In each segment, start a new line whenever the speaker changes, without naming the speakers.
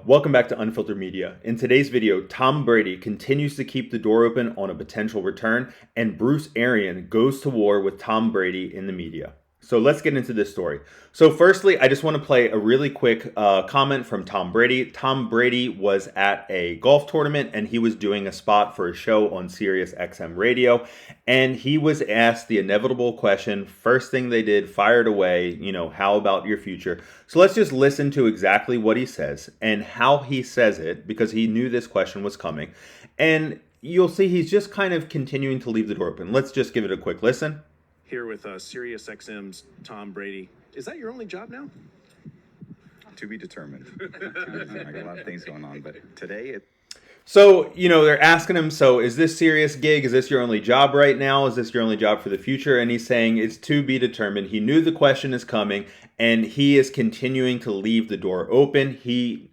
Welcome back to Unfiltered Media. In today's video, Tom Brady continues to keep the door open on a potential return, and Bruce Arians goes to war with Tom Brady in the media. So let's get into this story. So firstly, I just want to play a really quick comment from Tom Brady. Tom Brady was at a golf tournament and he was doing a spot for a show on Sirius XM radio. And he was asked the inevitable question. First thing they did, fired away, how about your future? So let's just listen to exactly what he says and how he says it, because he knew this question was coming. And you'll see he's just kind of continuing to leave the door open. Let's just give it a quick listen.
Here with Sirius XM's Tom Brady. Is that your only job now?
To be determined. I got a lot of things going on, but today
So, they're asking him, so is this serious gig? Is this your only job right now? Is this your only job for the future? And he's saying it's to be determined. He knew the question is coming and he is continuing to leave the door open. He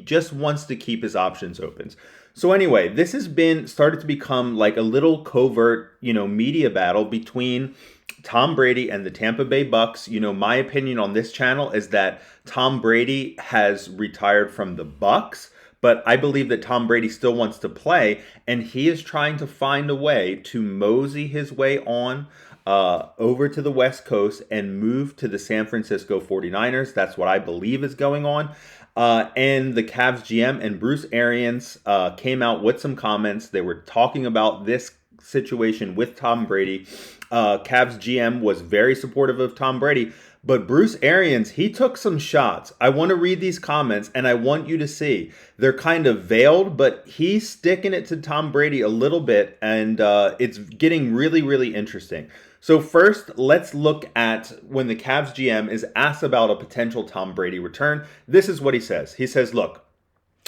just wants to keep his options open. So anyway, this has started to become like a little covert, media battle between Tom Brady and the Tampa Bay Bucs. My opinion on this channel is that Tom Brady has retired from the Bucs, but I believe that Tom Brady still wants to play, and he is trying to find a way to mosey his way on over to the West Coast and move to the San Francisco 49ers. That's what I believe is going on. And the Cavs GM and Bruce Arians came out with some comments. They were talking about this situation with Tom Brady. Cavs GM was very supportive of Tom Brady, but Bruce Arians, he took some shots. I want to read these comments and I want you to see. They're kind of veiled, but he's sticking it to Tom Brady a little bit, and it's getting really, really interesting. So first, let's look at when the Cavs GM is asked about a potential Tom Brady return. This is what he says. He says, look,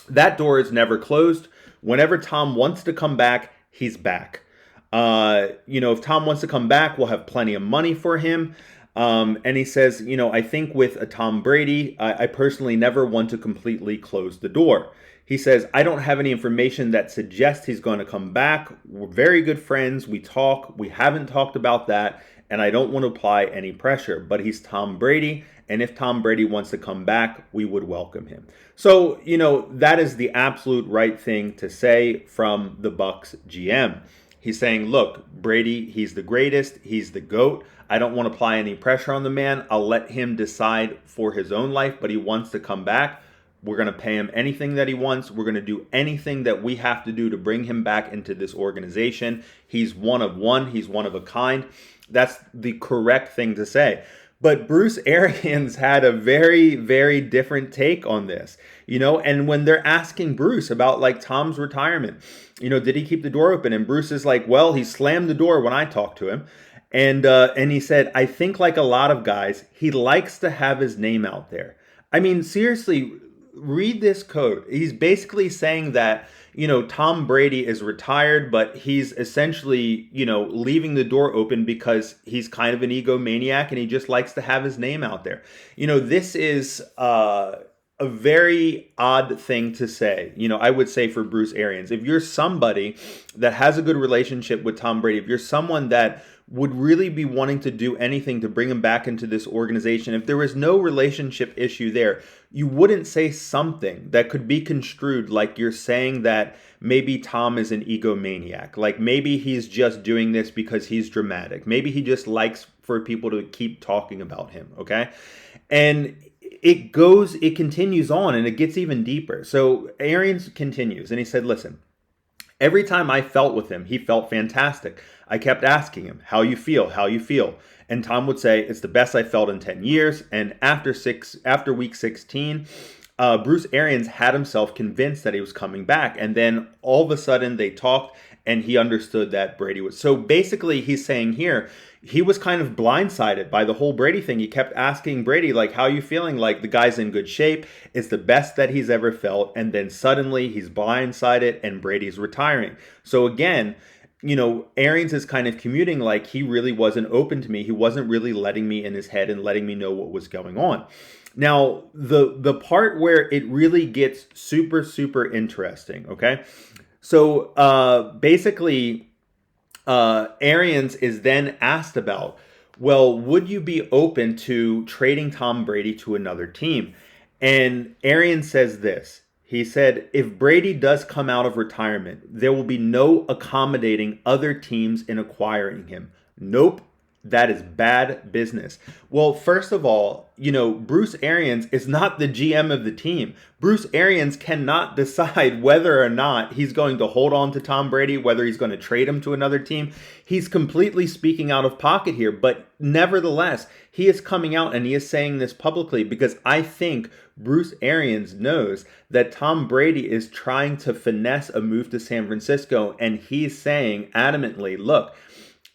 that door is never closed. Whenever Tom wants to come back, he's back. If Tom wants to come back, we'll have plenty of money for him. And he says, I think with a Tom Brady, I personally never want to completely close the door. He says, I don't have any information that suggests he's going to come back. We're very good friends. We talk. We haven't talked about that. And I don't want to apply any pressure. But he's Tom Brady. And if Tom Brady wants to come back, we would welcome him. So, that is the absolute right thing to say from the Bucs GM. He's saying, look, Brady, he's the greatest. He's the GOAT. I don't want to apply any pressure on the man. I'll let him decide for his own life, but he wants to come back. We're going to pay him anything that he wants. We're going to do anything that we have to do to bring him back into this organization. He's one of one. He's one of a kind. That's the correct thing to say. But Bruce Arians had a very, very different take on this, and when they're asking Bruce about like Tom's retirement, did he keep the door open? And Bruce is like, well, he slammed the door when I talked to him. And he said, I think like a lot of guys, he likes to have his name out there. I mean, seriously, read this quote. He's basically saying that, Tom Brady is retired, but he's essentially, leaving the door open because he's kind of an egomaniac and he just likes to have his name out there. This is a very odd thing to say. I would say for Bruce Arians, if you're somebody that has a good relationship with Tom Brady, if you're someone that would really be wanting to do anything to bring him back into this organization, if there was no relationship issue there, you wouldn't say something that could be construed like you're saying that maybe Tom is an egomaniac. Like maybe he's just doing this because he's dramatic. Maybe he just likes for people to keep talking about him, okay? And it continues on and it gets even deeper. So Arians continues and he said, listen, every time I felt with him, he felt fantastic. I kept asking him, how you feel? And Tom would say, it's the best I felt in 10 years. And after week 16, Bruce Arians had himself convinced that he was coming back. And then all of a sudden they talked and he understood that Brady was. So basically he's saying here, he was kind of blindsided by the whole Brady thing. He kept asking Brady, like, how are you feeling? Like, the guy's in good shape. It's the best that he's ever felt. And then suddenly he's blindsided and Brady's retiring. So again, Arians is kind of commuting like he really wasn't open to me. He wasn't really letting me in his head and letting me know what was going on. Now, the part where it really gets super, super interesting, okay? So basically, Arians is then asked about, well, would you be open to trading Tom Brady to another team? And Arians says this. He said, if Brady does come out of retirement, there will be no accommodating other teams in acquiring him. Nope. That is bad business. Well, first of all, Bruce Arians is not the GM of the team. Bruce Arians cannot decide whether or not he's going to hold on to Tom Brady, whether he's going to trade him to another team. He's completely speaking out of pocket here, but nevertheless, he is coming out and he is saying this publicly because I think Bruce Arians knows that Tom Brady is trying to finesse a move to San Francisco, and he's saying adamantly, look,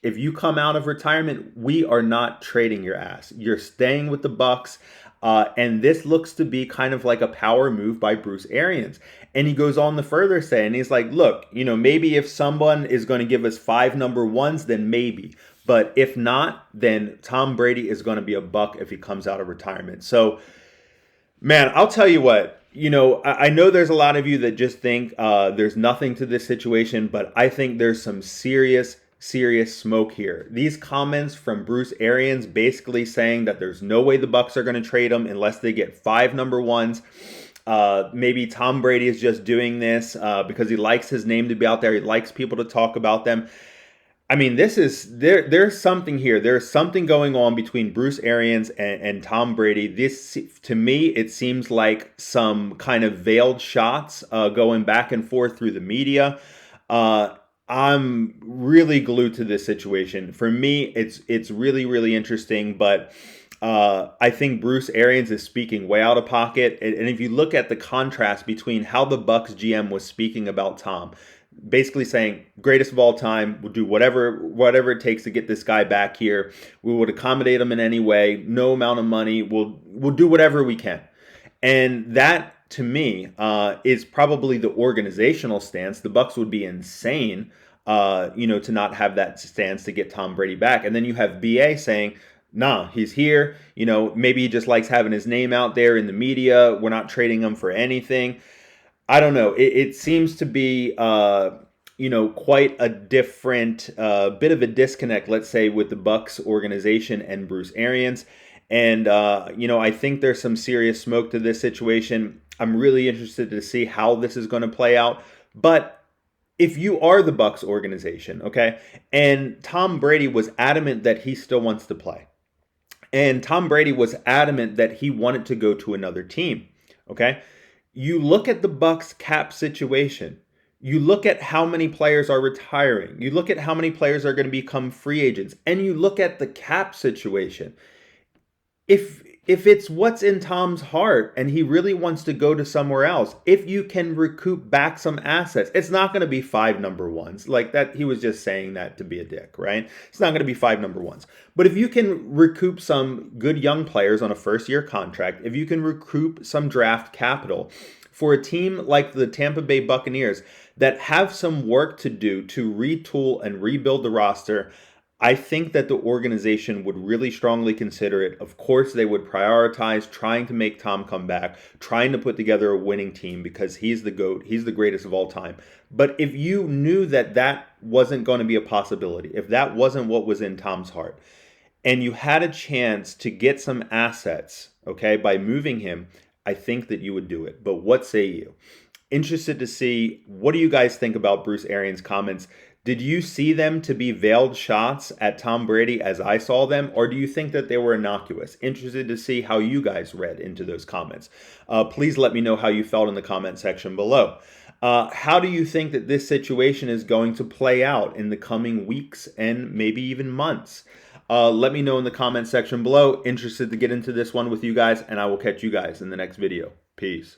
if you come out of retirement, we are not trading your ass. You're staying with the Bucs. And this looks to be kind of like a power move by Bruce Arians. And he goes on to further say, and he's like, look, maybe if someone is going to give us 5 number ones, then maybe. But if not, then Tom Brady is going to be a Buc if he comes out of retirement. So, man, I'll tell you what. I know there's a lot of you that just think there's nothing to this situation, but I think there's some serious smoke here. These comments from Bruce Arians basically saying that there's no way the Bucs are going to trade him unless they get 5 number ones. Maybe Tom Brady is just doing this because he likes his name to be out there. He likes people to talk about them. I mean, there's something here. There's something going on between Bruce Arians and Tom Brady. This, to me, it seems like some kind of veiled shots going back and forth through the media. I'm really glued to this situation. For me, it's really, really interesting, but I think Bruce Arians is speaking way out of pocket. And if you look at the contrast between how the Bucs GM was speaking about Tom, basically saying, greatest of all time, we'll do whatever it takes to get this guy back here. We would accommodate him in any way, no amount of money. We'll do whatever we can. And that, to me, is probably the organizational stance. The Bucs would be insane, to not have that stance to get Tom Brady back. And then you have BA saying, nah, he's here. Maybe he just likes having his name out there in the media. We're not trading him for anything. I don't know. It seems to be, quite a different bit of a disconnect, let's say, with the Bucs organization and Bruce Arians. And, I think there's some serious smoke to this situation. I'm really interested to see how this is going to play out. But if you are the Bucs organization, okay, and Tom Brady was adamant that he still wants to play, and Tom Brady was adamant that he wanted to go to another team, okay, you look at the Bucs cap situation. You look at how many players are retiring. You look at how many players are going to become free agents, and you look at the cap situation. If it's what's in Tom's heart and he really wants to go to somewhere else, if you can recoup back some assets, it's not going to be 5 number ones like that. He was just saying that to be a dick, right? It's not going to be 5 number ones. But if you can recoup some good young players on a first-year contract, if you can recoup some draft capital for a team like the Tampa Bay Buccaneers that have some work to do to retool and rebuild the roster, I think that the organization would really strongly consider it. Of course, they would prioritize trying to make Tom come back, trying to put together a winning team because he's the GOAT. He's the greatest of all time. But if you knew that that wasn't going to be a possibility, if that wasn't what was in Tom's heart, and you had a chance to get some assets, okay, by moving him, I think that you would do it. But what say you? Interested to see, what do you guys think about Bruce Arians' comments? Did you see them to be veiled shots at Tom Brady as I saw them, or do you think that they were innocuous? Interested to see how you guys read into those comments. Please let me know how you felt in the comment section below. How do you think that this situation is going to play out in the coming weeks and maybe even months? Let me know in the comment section below. Interested to get into this one with you guys, and I will catch you guys in the next video. Peace.